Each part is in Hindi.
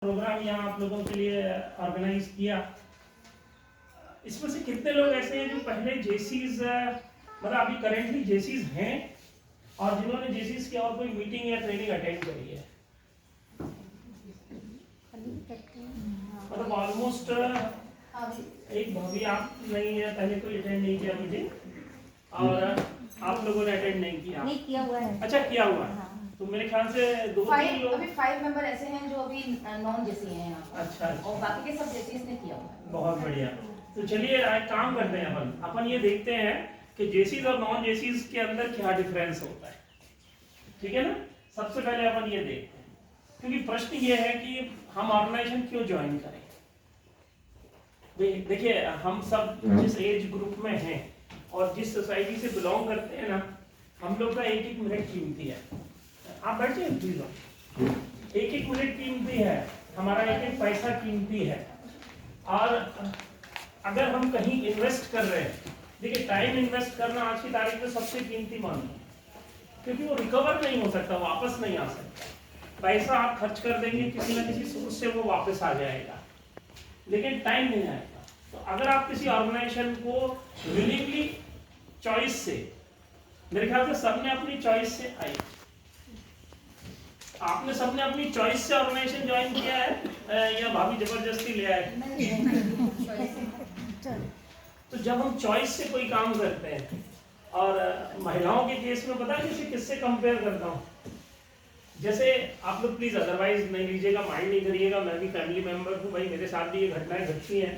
प्रोग्राम यहाँ आप लोगों के लिए ऑर्गेनाइज किया। इसमें से कितने लोग ऐसे हैं जो पहले जेसीज मतलब अभी करेंटली जेसीज हैं और जिन्होंने जेसीज की और कोई मीटिंग या ट्रेनिंग अटेंड करी है? मतलब ऑलमोस्ट एक भाभी आप नहीं है, पहले कोई अटेंड नहीं किया मीटिंग और आप लोगों ने अटेंड नहीं किया हुआ है। अच्छा, किया हुआ है। तो मेरे ख्याल से दो तीन लोग अभी 5 मेंबर ऐसे हैं जो अभी नॉन जेसी हैं यहाँ। अच्छा, और बाकी के सब जेसीस ने किया हुआ है। बहुत बढ़िया। तो चलिए आज काम करते हैं अपन ये देखते हैं कि जेसीज और नॉन जेसीज के अंदर क्या डिफरेंस होता है। ठीक है ना। सबसे पहले अपन ये देखते हैं, क्योंकि प्रश्न ये है कि हम ऑर्गेनाइजेशन क्यों ज्वाइन करें। देखिए, हम सब जिस एज ग्रुप में हैं और जिस सोसाइटी से बिलोंग करते हैं ना, हम लोग का एक एक मिनट कीमती है। आप बैठ जाइए प्लीज। एक एक मिनट कीमती है, हमारा एक एक पैसा कीमती है। और अगर हम कहीं इन्वेस्ट कर रहे हैं, देखिए टाइम इन्वेस्ट करना आज की तारीख में सबसे कीमती मानते हैं, क्योंकि वो रिकवर नहीं हो सकता, वापस नहीं आ सकता। पैसा आप खर्च कर देंगे किसी ना किसी सोर्स से, वो वापस आ जाएगा, लेकिन टाइम नहीं आएगा। तो अगर आप किसी ऑर्गेनाइजेशन को विलिंगली चॉइस से, मेरे ख्याल से सबने अपनी चॉइस से आई, आपने सबने अपनी चॉइस से ऑर्गेनाइजेशन ज्वाइन किया है या भाभी जबरदस्ती ले आए? तो जब हम चॉइस से कोई काम करते हैं, और महिलाओं के केस में पता है किससे कंपेयर करता हूँ, जैसे आप लोग प्लीज अदरवाइज नहीं लीजिएगा, माइंड नहीं करिएगा, मैं भी फैमिली मेंबर हूँ भाई, मेरे साथ भी ये घटनाएं घटती हैं।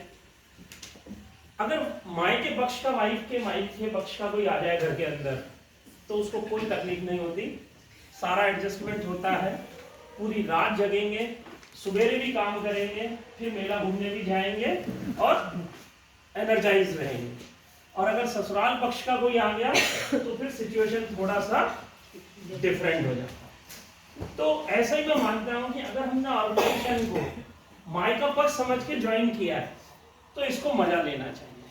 अगर माई के पक्ष का वाइफ के माई के पक्ष का कोई आ जाए घर के अंदर, तो उसको कोई तकलीफ नहीं होती, सारा एडजस्टमेंट होता है, पूरी रात जगेंगे, सुबेरे भी काम करेंगे, फिर मेला घूमने भी जाएंगे और एनर्जाइज रहेंगे। और अगर ससुराल पक्ष का कोई आ गया तो फिर सिचुएशन थोड़ा सा डिफरेंट हो जाता है। तो ऐसा ही मैं मानता हूँ कि अगर हमने ऑर्गेनाइजेशन को माई का पक्ष समझ के ज्वाइन किया है तो इसको मजा लेना चाहिए,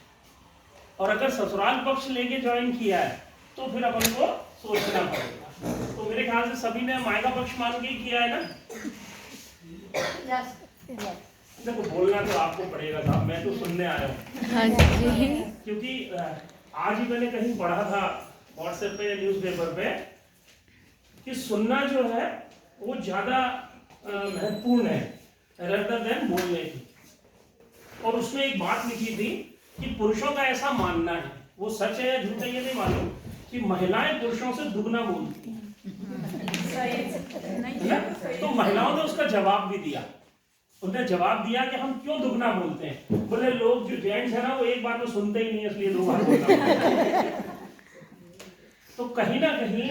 और अगर ससुराल पक्ष लेके ज्वाइन किया है तो फिर अपन को सोचना पड़ेगा। तो मेरे ख्याल से सभी ने माई का पक्ष मान के किया है ना। देखो, बोलना तो आपको पड़ेगा साहब, मैं तो सुनने आया हूँ। क्योंकि आज ही मैंने कहीं पढ़ा था व्हाट्सएप पे या न्यूज़पेपर पे कि सुनना जो है वो ज्यादा महत्वपूर्ण है rather than बोलने की। और उसमें एक बात लिखी थी कि पुरुषों का ऐसा मानना है, वो सच है या झूठ है ये नहीं मालूम, कि महिलाएं पुरुषों से दुगना बोलती हैं। तो महिलाओं ने उसका जवाब भी दिया। उन्होंने जवाब दिया कि हम क्यों दुगना बोलते हैं। बोले लोग जो जेंट्स है ना, वो एक बार में सुनते ही नहीं, इसलिए दो बार बोलना। तो कहीं ना कहीं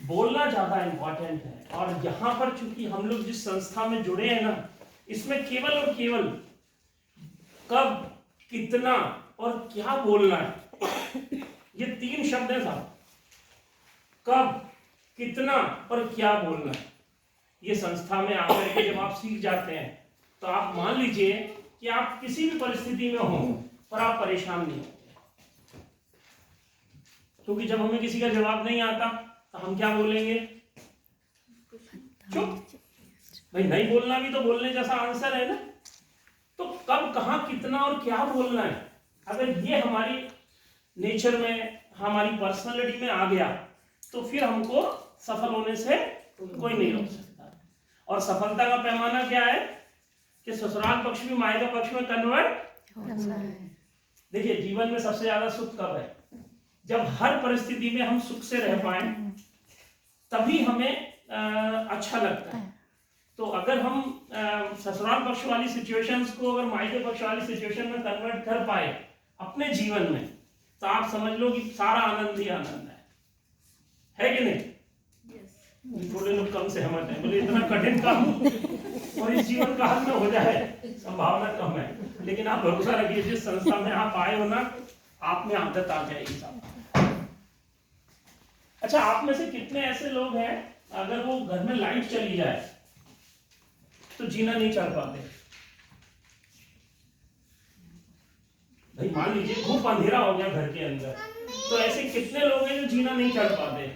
बोलना ज्यादा इंपॉर्टेंट है। और यहाँ पर चूंकि हम लोग जिस संस्था में जुड़े हैं ना, इसमें केवल और केवल कब, कितना और क्या बोलना है, ये 3 शब्द है साहब। कब, कितना और क्या बोलना है। ये संस्था में आकर के जब आप सीख जाते हैं तो आप मान लीजिए कि आप किसी भी परिस्थिति में हो पर आप परेशान नहीं होते, क्योंकि जब हमें किसी का जवाब नहीं आता तो हम क्या बोलेंगे? चुप। भाई नहीं बोलना भी तो बोलने जैसा आंसर है ना। तो कब, कहां, कितना और क्या बोलना है, अगर ये हमारी नेचर में, हमारी पर्सनालिटी में आ गया तो फिर हमको सफल होने से कोई नहीं रोक सकता। और सफलता का पैमाना क्या है कि ससुराल पक्ष भी मायका पक्ष में कन्वर्ट। देखिए, जीवन में सबसे ज्यादा सुख कब है? जब हर परिस्थिति में हम सुख से रह पाए, तभी हमें अच्छा लगता है। तो अगर हम ससुराल पक्ष वाली सिचुएशंस को अगर मायके पक्ष वाली सिचुएशन में कन्वर्ट कर पाए अपने जीवन में, तो आप समझ लो कि सारा आनंद ही आनंद है कि नहीं? थोड़े लोग कम सहमत हैं, बोले इतना कठिन काम और इस जीवन काल में हो जाए, संभावना कम है। लेकिन आप भरोसा रखिए, जिस संस्था में आप आए हो ना, आप में आदत आ जाएगी साहब। अच्छा, आप में से कितने ऐसे लोग हैं अगर वो घर में लाइट चली जाए तो जीना नहीं चाह पाते? भाई मान लीजिए खूब अंधेरा हो गया घर के अंदर, तो ऐसे कितने लोग हैं जो जीना नहीं चढ़ पाते?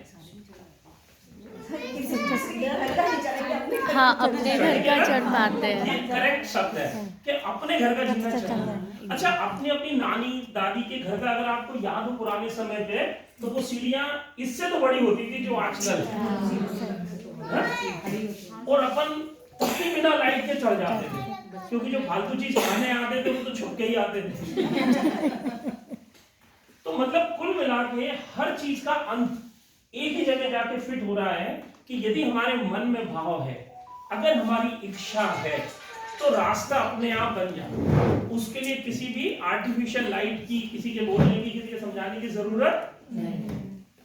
हाँ अपने घर का चढ़ पाते हैं। ये करेक्ट शब्द है कि अपने घर का जीना चाहिए। अच्छा, अपनी अपनी नानी दादी के घर का अगर आपको याद हो पुराने समय पे, तो वो सीढ़ियां इससे तो बड़ी होती थी जो आजकल है। और अपन उसके बिना लाइट के चढ़ जाते थे, क्योंकि जो फालतू चीज खाने आते थे वो तो छुप के ही आते थे। तो मतलब कुल मिला के हर चीज का अंत एक ही जगह जाके फिट हो रहा है कि यदि हमारे मन में भाव है, अगर हमारी इच्छा है, तो रास्ता अपने आप बन जाता। उसके लिए किसी भी आर्टिफिशियल लाइट की, किसी के बोलने की, किसी के समझाने की जरूरत नहीं।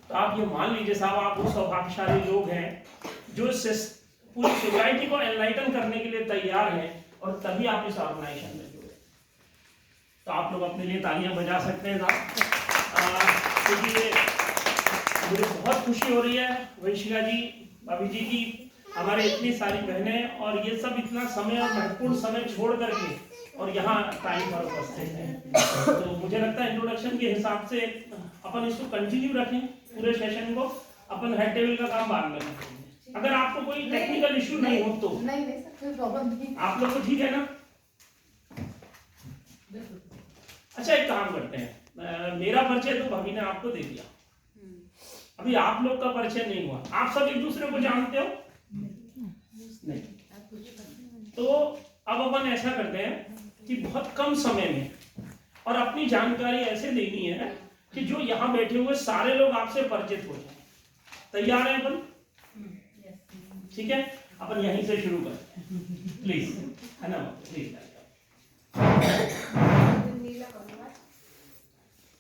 तो आप ये मान लीजिए साहब, आप वो सौभाग्यशाली लोग हैं जो पूरी सोसाइटी को एनलाइटन करने के लिए तैयार हैं, और तभी आप इस ऑर्गेनाइजेशन में जुड़े। तो आप लोग अपने लिए तालियां बजा सकते हैं साहब, क्योंकि मुझे बहुत खुशी हो रही है वंशिका जी, भाभी जी की, हमारे इतनी सारी बहनें और ये सब इतना समय और महत्वपूर्ण समय छोड़ करके और यहाँ टाइम पर उपस्थित हैं। तो मुझे लगता है इंट्रोडक्शन के हिसाब से अपन इसको कंटिन्यू रखें पूरे सेशन को, अपन हेड टेबल का काम बाद में करेंगे। अगर आपको कोई टेक्निकल इशू नहीं हो तो नहीं सर, कोई प्रॉब्लम नहीं। आप लोग को ठीक है ना? अच्छा, एक काम करते हैं, मेरा परिचय तो भाभी ने आपको दे दिया, अभी आप लोग का परिचय नहीं हुआ। आप सब एक दूसरे को जानते हो? नहीं। तो अब अपन ऐसा करते हैं कि बहुत कम समय में और अपनी जानकारी ऐसे देनी है कि जो यहाँ बैठे हुए सारे लोग आपसे परिचित हो जाए। तैयार है अपन? ठीक है, अपन यहीं से शुरू करते हैं, प्लीज, है ना? प्लीज।